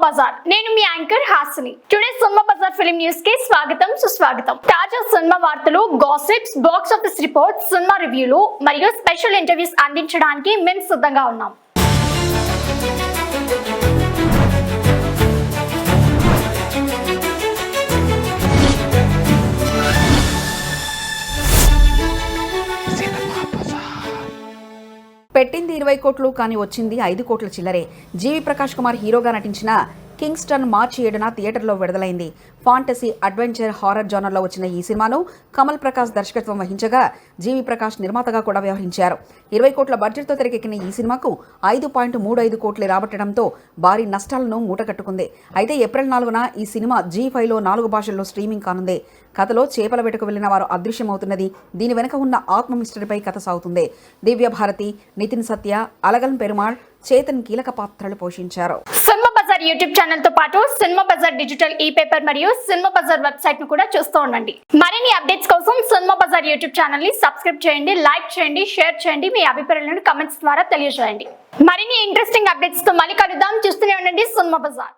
బజార్. నేను మీ anchor Hasini. Today cinema బజార్ ఫిలిం న్యూస్ కి స్వాగతం సుస్వాగతం. తాజా సినిమా వార్తలు, gossips, box office reports, cinema రివ్యూలు మరియు స్పెషల్ ఇంటర్వ్యూస్ అందించడానికి మేము సిద్ధంగా ఉన్నాం. పెట్టింది 20 కోట్లు కానీ వచ్చింది 5 కోట్ల చిల్లరే. జీవి ప్రకాష్ కుమార్ హీరోగా నటించిన కింగ్స్టన్ మార్చి 7న థియేటర్లో విడుదలైంది. ఫాంటసీ, అడ్వెంచర్, హారర్ జోనర్లో వచ్చిన ఈ సినిమాను కమల్ ప్రకాష్ దర్శకత్వం వహించగా జీవి ప్రకాష్ నిర్మాతగా కూడా వ్యవహరించారు. 20 కోట్ల బడ్జెట్తో తెరకెక్కిన ఈ సినిమాకు 5.35 కోట్లు రాబట్టడంతో భారీ నష్టాలను మూటకట్టుకుంది. అయితే ఏప్రిల్ 4న ఈ సినిమా G5లో 4 భాషల్లో స్ట్రీమింగ్ కానుంది. కథలో చేపల వేటకు వెళ్లిన వారు అదృశ్యమవుతున్నది. దీని వెనుక ఉన్న ఆత్మ మిస్టరీపై కథ సాగుతుంది. దివ్య భారతి, నితిన్ సత్య, అలగన్ పెరుమాళ్, చేతన్ కీలక పాత్రలు పోషించారు. సినిమా బజార్ యూట్యూబ్ ఛానల్ తో పాటు సినిమా బజార్ డిజిటల్ ఈ పేపర్ మరియు సినిమా బజార్ వెబ్సైట్ ను కూడా చూస్తూ ఉండండి. మరిన్ని అప్డేట్స్ కోసం సినిమా బజార్ యూట్యూబ్ ఛానల్ ని సబ్స్క్రైబ్ చేయండి, లైక్ చేయండి, షేర్ చేయండి, మీ అభిప్రాయాలను కమెంట్స్ ద్వారా తెలియజేయండి. మరిన్ని ఇంట్రెస్టింగ్ అప్డేట్స్ తో మళ్ళీ కలుద్దాం. చూస్తూనే ఉండండి సినిమా బజార్.